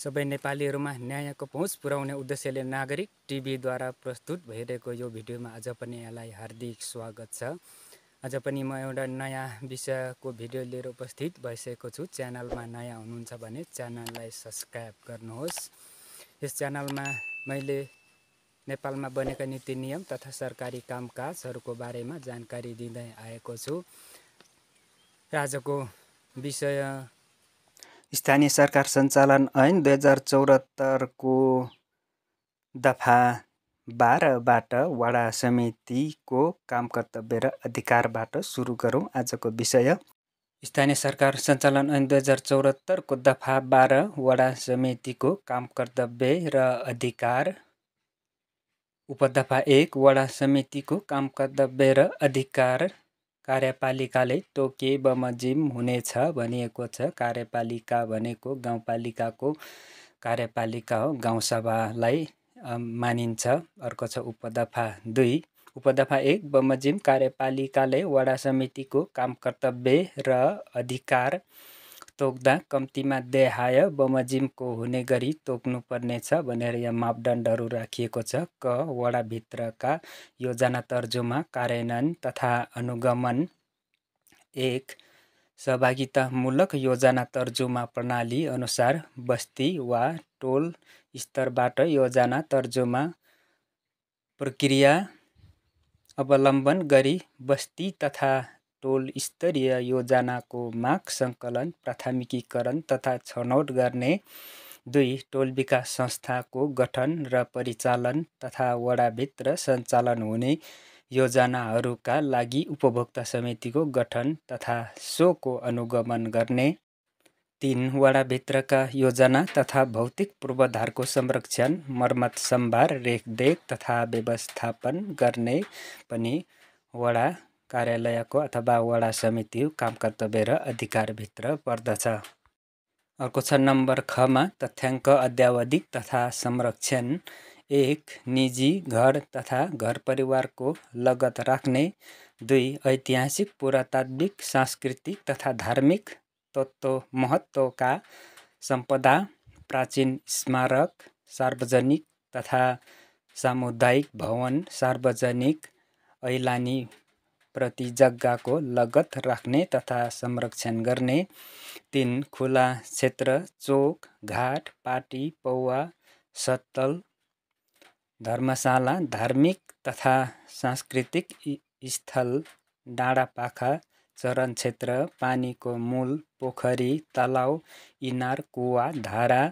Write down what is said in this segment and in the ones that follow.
सबै नेपालीहरुमा न्यायको पहुँच पुर्याउने उद्देश्यले नागरिक टिभीद्वारा प्रस्तुत भइरहेको यो भिडियोमा आज पनि यहाँलाई हार्दिक स्वागत छ। आज पनि म एउटा नयाँ विषयको भिडियो लिएर उपस्थित भइसकेको छु। च्यानलमा नयाँ हुनुहुन्छ भने च्यानललाई सब्स्क्राइब गर्नुहोस्। यस च्यानलमा मैले नेपालमा बनेका नीति नियम तथा सरकारी कामकाजहरूको बारेमा जानकारी दिँदै आएको छु। आजको विषय स्थानीय सरकार सञ्चालन ऐन 2074 को दफा 12बाट वडा समितिको काम कर्तव्य र अधिकारबाट सुरु गरौँ। आजको विषय स्थानीय सरकार सञ्चालन ऐन 2074 को दफा 12 वडा समितिको काम कर्तव्य र अधिकार। उपदफा 1 वडा समितिको काम कर्तव्य र अधिकार कार्यपालिकाले तोके बमोजिम हुनेछ भनिएको छ। कार्यपालिका भनेको गाउँपालिकाको कार्यपालिका हो, गाउँसभालाई मानिन्छ। अर्को छ उपदफा 2। उपदफा 1 बमोजिम कार्यपालिकाले वडा समितिको काम कर्तव्य र अधिकार तोक्दा कम्तीमा देहाय बमोजिमको हुने गरी तोक्नुपर्नेछ भनेर यहाँ मापदण्डहरू राखिएको छ। क वडाभित्रका योजना तर्जुमा कार्यान्वयन तथा अनुगमन। 1 सहभागितामूलक योजना तर्जुमा प्रणाली अनुसार बस्ती वा टोल स्तरबाट योजना तर्जुमा प्रक्रिया अवलम्बन गरी बस्ती तथा टोल स्तरीय योजनाको माग सङ्कलन, प्राथमिकीकरण तथा छनौट गर्ने। 2 टोल विकास संस्थाको गठन र परिचालन तथा वडाभित्र सञ्चालन हुने योजनाहरूका लागि उपभोक्ता समितिको गठन तथा सोको अनुगमन गर्ने। 3 वडाभित्रका योजना तथा भौतिक पूर्वाधारको संरक्षण, मर्मत, सम्भार, रेखदेख तथा व्यवस्थापन गर्ने पनि वडा कार्यालयको अथवा वडा समितिको काम कर्तव्य र अधिकारभित्र पर्दछ। अर्को छ नम्बर खमा तथ्याङ्क अद्यावधिक तथा संरक्षण। 1 निजी घर तथा घर परिवारको लगत राख्ने। 2 ऐतिहासिक, पुरातात्विक, सांस्कृतिक तथा धार्मिक महत्त्वका सम्पदा, प्राचीन स्मारक, सार्वजनिक तथा सामुदायिक भवन, सार्वजनिक ऐलानी प्रति जग्गाको लगत राख्ने तथा संरक्षण गर्ने। 3 खुला क्षेत्र, चोक, घाट, पाटी, पौवा, सत्तल, धर्मशाला, धार्मिक तथा सांस्कृतिक स्थल, डाँडापाखा, चरण क्षेत्र, पानीको मूल, पोखरी, तलाउ, इनार, कुवा, धारा,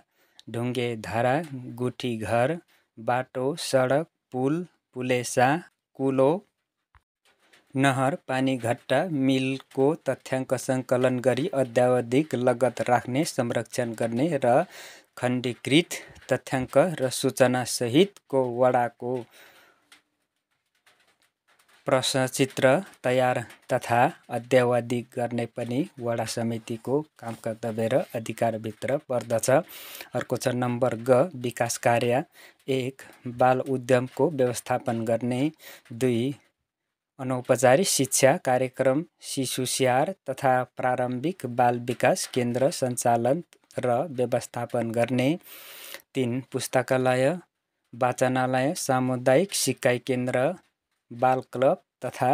ढुङ्गे धारा, गुठी घर, बाटो, सडक, पुल, पुलेसा, कुलो, नहर, पानीघट्टा, मिलको तथ्याङ्क सङ्कलन गरी अद्यावधिक लगत राख्ने, संरक्षण गर्ने र खण्डीकृत तथ्याङ्क र सूचना सहितको वडाको प्रश्नचित्र तयार तथा अद्यावधिक गर्ने पनि वडा समितिको काम कर्तव्य र अधिकारभित्र पर्दछ। अर्को छ नम्बर ग विकास कार्य। 1 बाल उद्यमको व्यवस्थापन गर्ने। 2 अनौपचारिक शिक्षा कार्यक्रम, शिशु स्याहार तथा प्रारम्भिक बाल विकास केन्द्र सञ्चालन र व्यवस्थापन गर्ने। 3 पुस्तकालय, वाचनालय, सामुदायिक सिकाइ केन्द्र, बाल क्लब तथा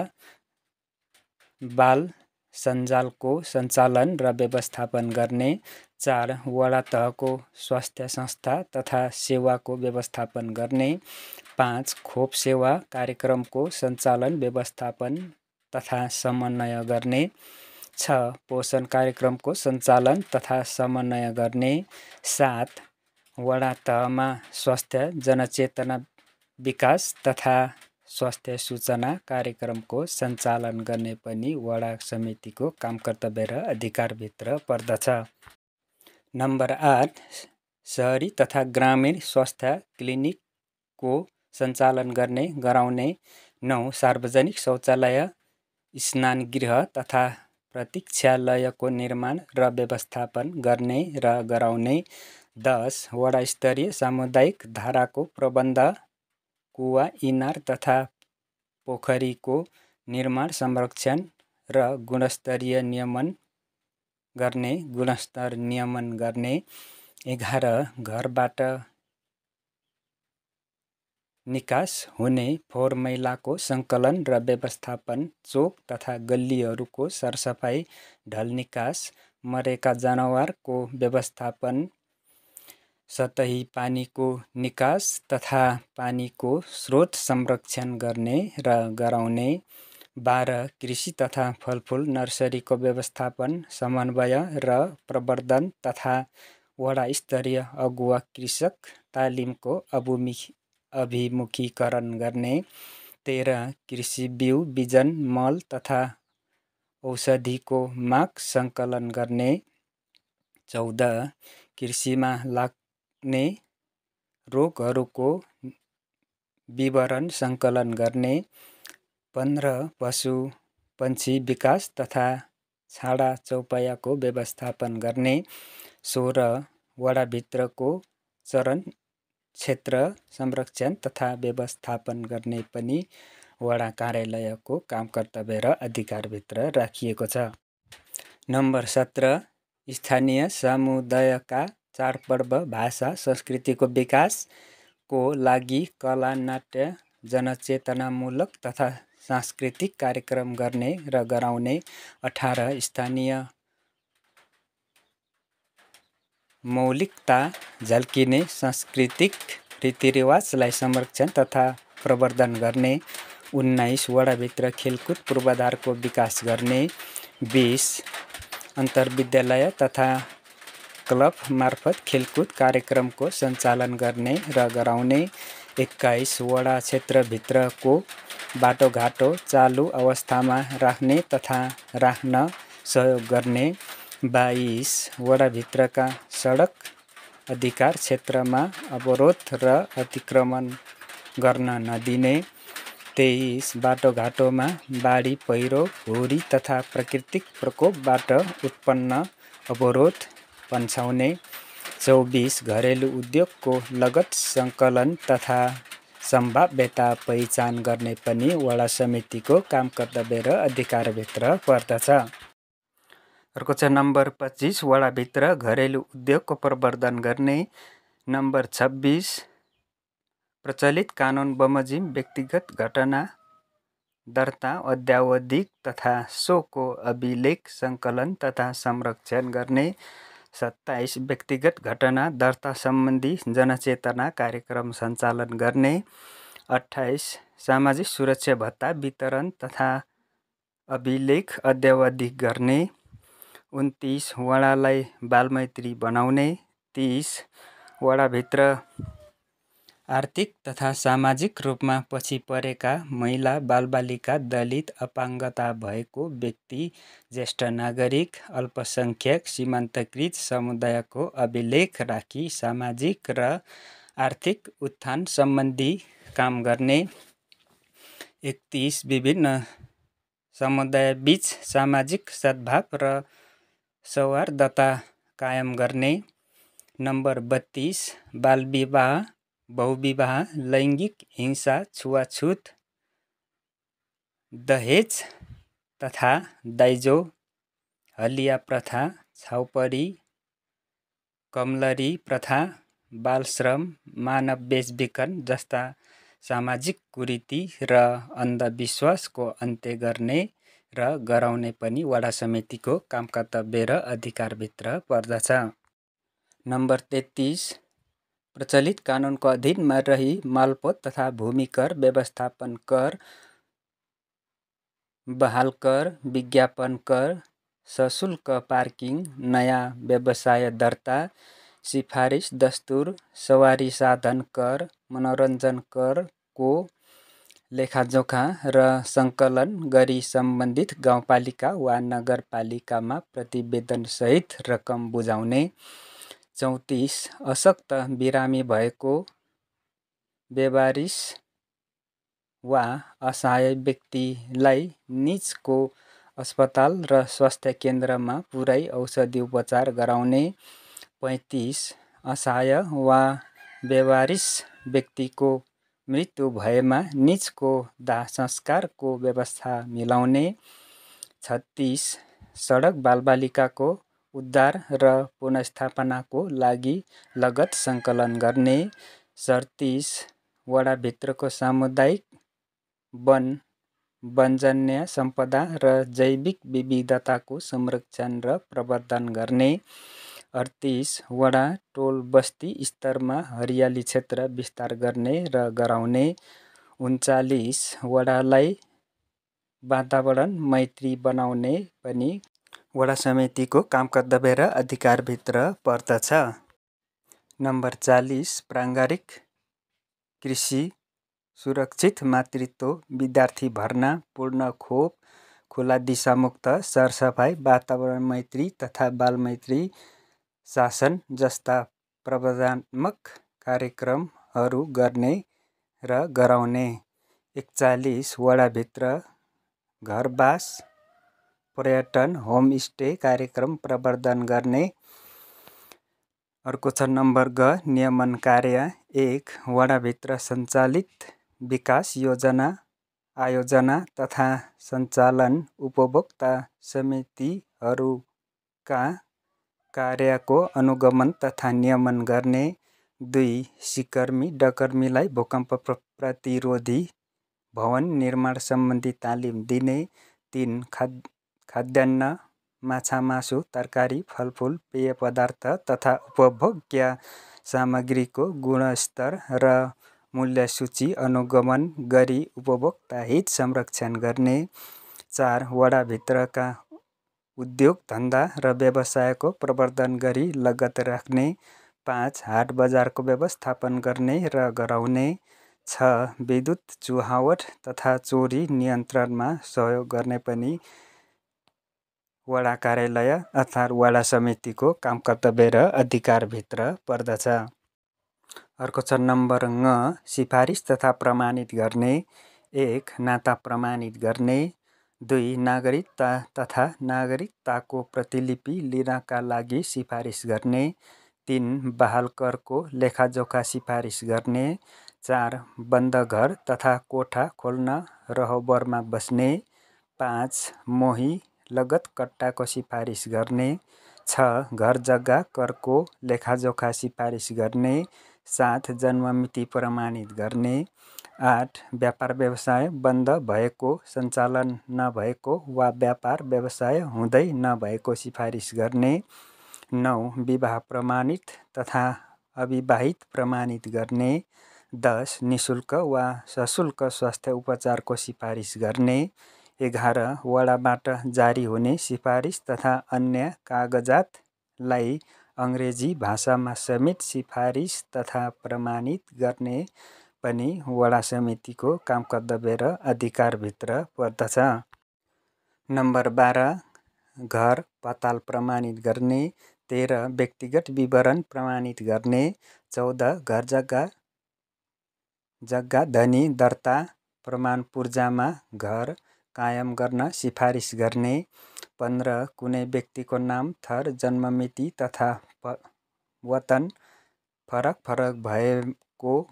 बाल सञ्जालको सञ्चालन र व्यवस्थापन गर्ने। 4 वडा तहको स्वास्थ्य संस्था तथा सेवाको व्यवस्थापन गर्ने। 5 खोप सेवा कार्यक्रमको सञ्चालन, व्यवस्थापन तथा समन्वय गर्ने। 6 पोषण कार्यक्रमको सञ्चालन तथा समन्वय गर्ने। 7 वडा तहमा स्वास्थ्य जनचेतना विकास तथा स्वास्थ्य सूचना कार्यक्रमको सञ्चालन गर्ने पनि वडा समितिको काम कर्तव्य र अधिकारभित्र पर्दछ। नम्बर 8 शहरी तथा ग्रामीण स्वास्थ्य क्लिनिकको सञ्चालन गर्ने गराउने। 9 सार्वजनिक शौचालय, स्नानगृह तथा प्रतीक्षालयको निर्माण र व्यवस्थापन गर्ने र गराउने। 10 वडा स्तरीय सामुदायिक धाराको प्रबन्ध, कुवा, इनार तथा पोखरीको निर्माण, संरक्षण र गुणस्तर नियमन गर्ने। 11 घरबाट निकास हुने फोहोर मैलाको सङ्कलन र व्यवस्थापन, चोक तथा गल्लीहरूको सरसफाइ, ढल निकास, मरेका जनावरको व्यवस्थापन, सतही पानीको निकास तथा पानीको स्रोत संरक्षण गर्ने र गराउने। 12 कृषि तथा फलफुल नर्सरीको व्यवस्थापन, समन्वय र प्रवर्धन तथा वडा स्तरीय अगुवा कृषक तालिमको अभिमुखीकरण गर्ने। 13 कृषि बिउ, बिजन, मल तथा औषधिको माग सङ्कलन गर्ने। 14 कृषिमा लाग्ने रोगहरूको विवरण सङ्कलन गर्ने। 15 पशु पक्षी विकास तथा छाडा चौपायाको व्यवस्थापन गर्ने। 16 वडाभित्रको चरण क्षेत्र संरक्षण तथा व्यवस्थापन गर्ने पनि वडा कार्यालयको काम कर्तव्य र अधिकारभित्र राखिएको छ। नम्बर 17 स्थानीय समुदायका चाडपर्व, भाषा, संस्कृतिको विकासको लागि कला, नाट्य, जनचेतनामूलक तथा सांस्कृतिक कार्यक्रम गर्ने र गराउने। 18 स्थानीय मौलिकता झल्किने सांस्कृतिक रीतिरिवाजलाई संरक्षण तथा प्रवर्धन गर्ने। 19 वडाभित्र खेलकुद पूर्वाधारको विकास गर्ने। 20 अन्तर्विद्यालय तथा क्लब मार्फत खेलकुद कार्यक्रमको सञ्चालन गर्ने र गराउने। 21 वडा क्षेत्रभित्रको बाटोघाटो चालु अवस्थामा राख्ने तथा राख्न सहयोग गर्ने। 22 वडाभित्रका सडक अधिकार क्षेत्रमा अवरोध र अतिक्रमण गर्न नदिने। 23 बाटोघाटोमा बाढी, पहिरो, हुरी तथा प्राकृतिक प्रकोपबाट उत्पन्न अवरोध पन्छाउने। 24 घरेलु उद्योगको लगत सङ्कलन तथा सम्भाव्यता पहिचान गर्ने पनि वडा समितिको काम कर्तव्य र अधिकारभित्र पर्दछ। अर्को छ नम्बर 25 वडाभित्र घरेलु उद्योगको प्रवर्धन गर्ने। नम्बर 26 प्रचलित कानुन बमोजिम व्यक्तिगत घटना दर्ता, अद्यावधिक तथा सोको अभिलेख सङ्कलन तथा संरक्षण गर्ने। 27 व्यक्तिगत घटना दर्ता सम्बन्धी जनचेतना कार्यक्रम सञ्चालन गर्ने। 28 सामाजिक सुरक्षा भत्ता वितरण तथा अभिलेख अद्यावधिक गर्ने। 29 वडालाई बालमैत्री बनाउने। 30 वडाभित्र आर्थिक तथा सामाजिक रूपमा पछि परेका महिला, बालबालिका, दलित, अपाङ्गता भएको व्यक्ति, ज्येष्ठ नागरिक, अल्पसङ्ख्यक, सीमान्तकृत समुदायको अभिलेख राखी सामाजिक र आर्थिक उत्थान सम्बन्धी काम गर्ने। 31 विभिन्न समुदायबीच सामाजिक सद्भाव र सौहार्दता कायम गर्ने। नम्बर 32 बालविवाह, बहुविवाह, लैङ्गिक हिंसा, छुवाछुत, दहेज तथा दाइजो, हलिया प्रथा, छाउपडी, कमलरी प्रथा, बालश्रम, मानव बेचबिखन जस्ता सामाजिक कुरीति र अन्धविश्वासको अन्त्य गर्ने र गराउने पनि वडा समितिको काम कर्तव्य र अधिकारभित्र पर्दछ। नम्बर 33 प्रचलित कानुनको अधीनमा रही मालपोत तथा भूमि कर, व्यवस्थापन कर, बहाल कर, विज्ञापन कर, सशुल्क पार्किङ, नयाँ व्यवसाय दर्ता, सिफारिस दस्तुर, सवारी साधन कर, मनोरञ्जन करको लेखाजोखा र सङ्कलन गरी सम्बन्धित गाउँपालिका वा नगरपालिकामा प्रतिवेदनसहित रकम बुझाउने। 34 अशक्त बिरामी भएको, बेवारिस वा असहाय व्यक्तिलाई निजको अस्पताल र स्वास्थ्य केन्द्रमा पुर्याई औषधि उपचार गराउने। 35 असहाय वा बेवारिस व्यक्तिको मृत्यु भएमा निजको दाह संस्कारको व्यवस्था मिलाउने। 36 सडक बालबालिकाको उद्धार र पुनर्स्थापनाको लागि लगत सङ्कलन गर्ने। 37 वडाभित्रको सामुदायिक वनजन्य सम्पदा र जैविक विविधताको संरक्षण र प्रवर्धन गर्ने। 38 वडा टोल बस्ती स्तरमा हरियाली क्षेत्र विस्तार गर्ने र गराउने। 39 वडालाई वातावरण मैत्री बनाउने पनि वडा समितिको काम कर्तव्य र अधिकारभित्र पर्दछ। नम्बर 40 प्राङ्गारिक कृषि, सुरक्षित मातृत्व, विद्यार्थी भर्ना, पूर्ण खोप, खुला दिशामुक्त सरसफाइ, वातावरण मैत्री तथा बालमैत्री शासन जस्ता प्रवर्धनात्मक कार्यक्रमहरू गर्ने र गराउने। 41 वडाभित्र घरबास, पर्यटन, होमस्टे कार्यक्रम प्रवर्धन गर्ने। अर्को छ नम्बर ग नियमन कार्य। 1 वडाभित्र सञ्चालित विकास योजना आयोजना तथा सञ्चालन उपभोक्ता समितिहरूका कार्यको अनुगमन तथा नियमन गर्ने। 2 सिकर्मी डकर्मीलाई भूकम्प प्रतिरोधी भवन निर्माण सम्बन्धी तालिम दिने। 3 खाद्यान्न, माछा मासु, तरकारी, फलफुल, पेय पदार्थ तथा उपभोग्य सामग्रीको गुणस्तर र मूल्य सूची अनुगमन गरी उपभोक्ता हित संरक्षण गर्ने। 4 वडाभित्रका उद्योग धन्दा र व्यवसायको प्रवर्धन गरी लगत राख्ने। 5 हाट बजारको व्यवस्थापन गर्ने र गराउने। 6 विद्युत चुहावट तथा चोरी नियन्त्रणमा सहयोग गर्ने पनि वडा कार्यालय अर्थात् वडा समितिको काम कर्तव्य र अधिकारभित्र पर्दछ। अर्को छ नम्बर ङ सिफारिस तथा प्रमाणित गर्ने। 1 नाता प्रमाणित गर्ने। 2 नागरिकता तथा नागरिकताको प्रतिलिपि लिनका लागि सिफारिस गर्ने। 3 बहाल करको लेखाजोखा सिफारिस गर्ने। 4 बन्द घर तथा कोठा खोल्न रहोबरमा बस्ने। 5 मोही लगत कट्टाको सिफारिस गर्ने। 6 घर जग्गा करको लेखाजोखा सिफारिस गर्ने। 7 जन्ममिति प्रमाणित गर्ने। 8 व्यापार व्यवसाय बन्द भएको, सञ्चालन नभएको वा व्यापार व्यवसाय हुँदै नभएको सिफारिस गर्ने। 9 विवाह प्रमाणित तथा अविवाहित प्रमाणित गर्ने। 10 निशुल्क वा सशुल्क स्वास्थ्य उपचारको सिफारिस गर्ने। 11 वडाबाट जारी हुने सिफारिस तथा अन्य कागजातलाई अङ्ग्रेजी भाषामा समेत सिफारिस तथा प्रमाणित गर्ने पनि वडा समितिको काम कर्तव्य र अधिकारभित्र पर्दछ। नम्बर 12 घर पताल प्रमाणित गर्ने। 13 व्यक्तिगत विवरण प्रमाणित गर्ने। 14 घर जग्गा धनी दर्ता प्रमाणपूर्जामा घर कायम गर्न सिफारिस गर्ने। 15 कुनै व्यक्तिको नाम, थर, जन्ममिति तथा वतन फरक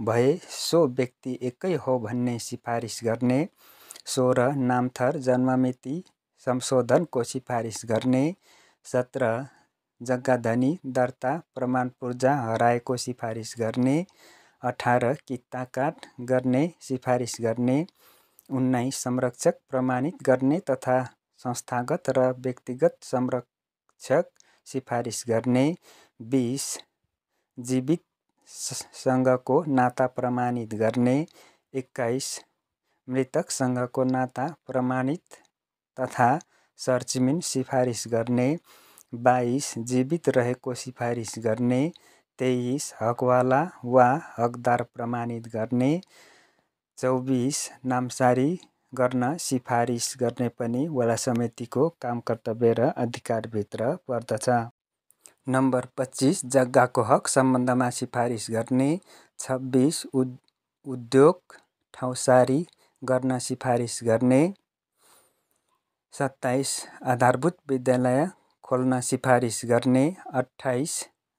भए सो व्यक्ति एकै हो भन्ने सिफारिस गर्ने। 16 नाम, थर, जन्ममिति संशोधनको सिफारिस गर्ने। 17 जग्गा धनी दर्ता प्रमाणपूर्जा हराएको सिफारिस गर्ने। 18 किता काट गर्ने सिफारिस गर्ने। 19 संरक्षक प्रमाणित गर्ने तथा संस्थागत र व्यक्तिगत संरक्षक सिफारिस गर्ने। 20 जीवितसँगको नाता प्रमाणित गर्ने। 21 मृतकसँगको नाता प्रमाणित तथा सरजमिन सिफारिस गर्ने। 22 जीवित रहेको सिफारिस गर्ने। 23 हकवाला वा हकदार प्रमाणित गर्ने। 24 नामसारी गर्न सिफारिस गर्ने पनि वडा समितिको काम कर्तव्य र अधिकारभित्र पर्दछ। नम्बर 25 जग्गाको हक सम्बन्धमा सिफारिस गर्ने। 26 उद्योग ठाउँसारी गर्न सिफारिस गर्ने। 27 आधारभूत विद्यालय खोल्न सिफारिस गर्ने। 28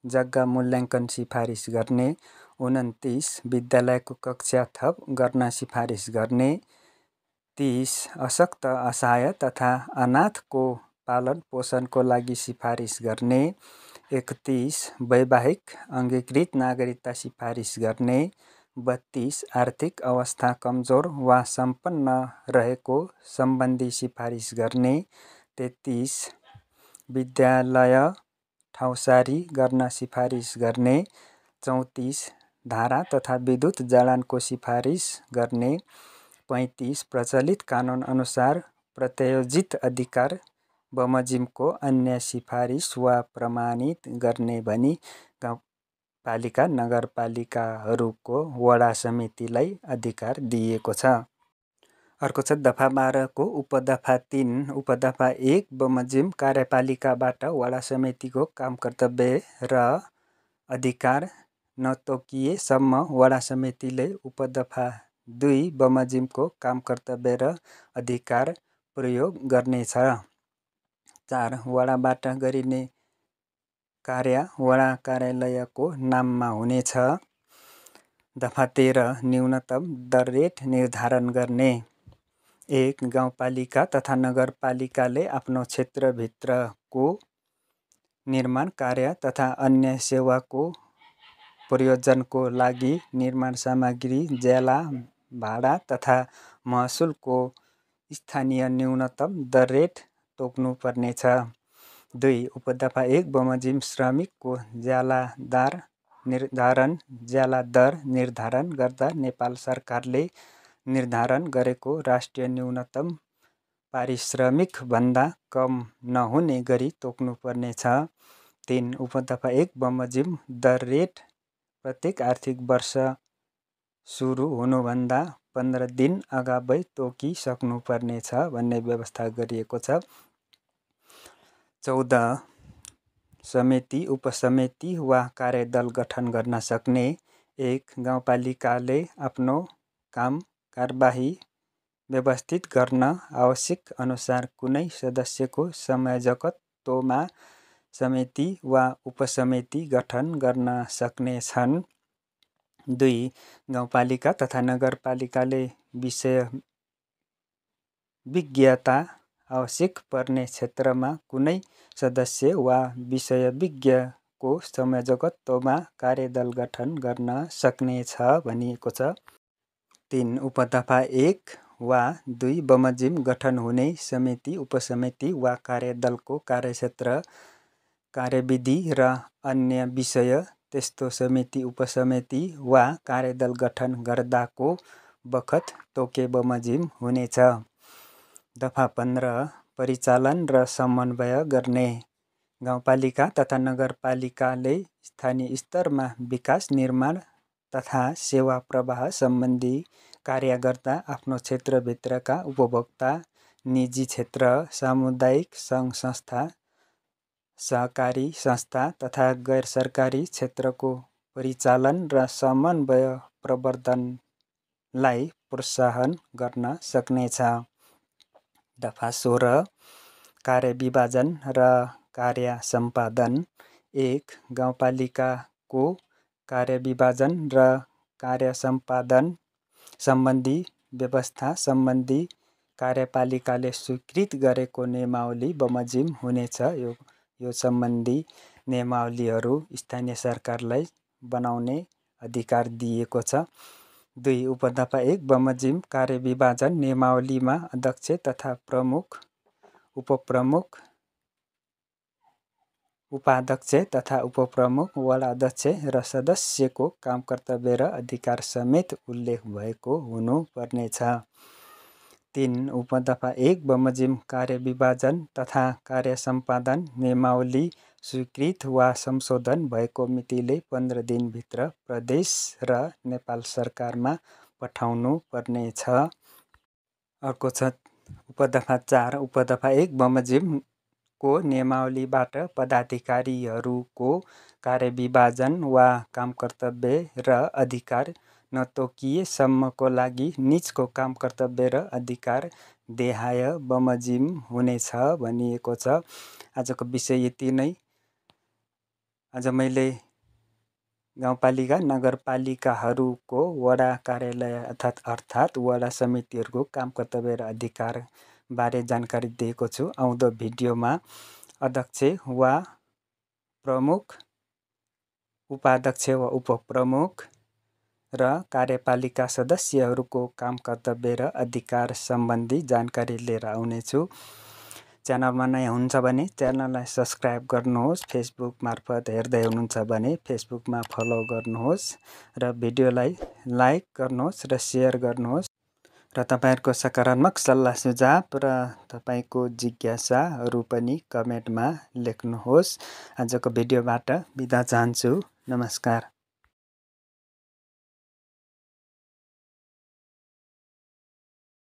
जग्गा मूल्याङ्कन सिफारिस गर्ने। 29 विद्यालयको कक्षा थप गर्न सिफारिस गर्ने। 30 अशक्त, असहाय तथा अनाथको पालन पोषणको लागि सिफारिस गर्ने। 31 वैवाहिक अङ्गीकृत नागरिकता सिफारिस गर्ने। 32 आर्थिक अवस्था कमजोर वा सम्पन्न रहेको सम्बन्धी सिफारिस गर्ने। 33 विद्यालय ठाउँसारी गर्न सिफारिस गर्ने। 34 धारा तथा विद्युत जडानको सिफारिस गर्ने। 35 प्रचलित कानुन अनुसार प्रत्यायोजित अधिकार बमोजिमको अन्य सिफारिस वा प्रमाणित गर्ने भनी गाउँपालिका नगरपालिकाहरूको वडा समितिलाई अधिकार दिएको छ। अर्को छ दफा 12 को उपदफा 3 उपदफा 1 बमोजिम कार्यपालिकाबाट वडा समितिको काम कर्तव्य र अधिकार नतोकिएसम्म वडा समितिले उपदफा 2 बमोजिमको काम कर्तव्य र अधिकार प्रयोग गर्नेछ। 4 वडाबाट गरिने कार्य वडा कार्यालयको नाममा हुनेछ। दफा 13 न्यूनतम दर रेट निर्धारण गर्ने। 1 गाउँपालिका तथा नगरपालिकाले आफ्नो क्षेत्रभित्रको निर्माण कार्य तथा अन्य सेवाको प्रयोजनको लागि निर्माण सामग्री, ज्याला, भाडा तथा महसुलको स्थानीय न्यूनतम दर रेट तोक्नुपर्नेछ। 2 उपदफा 1 बमोजिम श्रमिकको ज्याला दर निर्धारण गर्दा नेपाल सरकारले निर्धारण गरेको राष्ट्रिय न्यूनतम पारिश्रमिकभन्दा कम नहुने गरी तोक्नुपर्नेछ। 3 उपदफा 1 बमोजिम दर रेट प्रत्येक आर्थिक वर्ष सुरु हुनुभन्दा 15 दिन अगावै तोकिसक्नुपर्नेछ भन्ने व्यवस्था गरिएको छ। 14 समिति, उपसमिति वा कार्यदल गठन गर्न सक्ने। 1 गाउँपालिकाले आफ्नो काम कारबाही व्यवस्थित गर्न आवश्यक अनुसार कुनै सदस्यको संयोजकत्वमा समिति वा उपसमिति गठन गर्न सक्नेछन्। 2 गाउँपालिका तथा नगरपालिकाले विषय विज्ञता आवश्यक पर्ने क्षेत्रमा कुनै सदस्य वा विषयविज्ञको संयोजकत्वमा कार्यदल गठन गर्न सक्नेछ भनिएको छ। 3 उपदफा 1 वा 2 बमोजिम गठन हुने समिति, उपसमिति वा कार्यदलको कार्यक्षेत्र, कार्यविधि र अन्य विषय त्यस्तो समिति, उपसमिति वा कार्यदल गठन गर्दाको बखत तोके बमोजिम हुनेछ। दफा 15 परिचालन र समन्वय गर्ने। गाउँपालिका तथा नगरपालिकाले स्थानीय स्तरमा विकास, निर्माण तथा सेवा प्रवाह सम्बन्धी कार्य गर्दा आफ्नो क्षेत्रभित्रका उपभोक्ता, निजी क्षेत्र, सामुदायिक सङ्घ-संस्था, सहकारी संस्था तथा गैर-सरकारी क्षेत्रको परिचालन र समन्वय प्रवर्धनलाई प्रोत्साहन गर्न सक्नेछ। दफा 16 कार्यविभाजन र कार्य सम्पादन। 1 गाउँपालिकाको कार्यविभाजन र कार्य सम्पादन सम्बन्धी व्यवस्था सम्बन्धी कार्यपालिकाले स्वीकृत गरेको नियमावली बमोजिम हुनेछ। यो सम्बन्धी नियमावलीहरू स्थानीय सरकारलाई बनाउने अधिकार दिएको छ। 2 उपदफा 1 बमोजिम कार्यविभाजन नियमावलीमा अध्यक्ष तथा प्रमुख, उपप्रमुख, उपाध्यक्ष तथा उपप्रमुख, वडाध्यक्ष र सदस्यको काम कर्तव्य र अधिकार समेत उल्लेख भएको हुनुपर्नेछ। 3 उपदफा 1 बमोजिम कार्यविभाजन तथा कार्य सम्पादन नियमावली स्वीकृत वा संशोधन भएको मितिले 15 दिनभित्र प्रदेश र नेपाल सरकारमा पठाउनु पर्नेछ। अर्को छ उपदफा 4 उपदफा 1 बमोजिमको नियमावलीबाट पदाधिकारीहरूको कार्यविभाजन वा काम कर्तव्य र अधिकार नतोकिएसम्मको लागि निजको काम कर्तव्य र अधिकार देहाय बमोजिम हुनेछ भनिएको छ। आजको विषय यति नै। आज मैले गाउँपालिका नगरपालिकाहरूको वडा कार्यालय अर्थात् वडा समितिहरूको काम कर्तव्य र अधिकार बारे जानकारी दिएको छु। आउँदो भिडियोमा अध्यक्ष वा प्रमुख, उपाध्यक्ष वा उपप्रमुख र कार्यपालिका सदस्यहरूको काम कर्तव्य र अधिकार सम्बन्धी जानकारी लिएर आउनेछु। च्यानलमा नयाँ हुनुहुन्छ भने च्यानललाई सब्सक्राइब गर्नुहोस्। फेसबुक मार्फत हेर्दै हुनुहुन्छ भने फेसबुकमा फलो गर्नुहोस् र भिडियोलाई लाइक गर्नुहोस् र सेयर गर्नुहोस् र तपाईँहरूको सकारात्मक सल्लाह सुझाव र तपाईँको जिज्ञासाहरू पनि कमेन्टमा लेख्नुहोस्। आजको भिडियोबाट बिदा चाहन्छु। नमस्कार।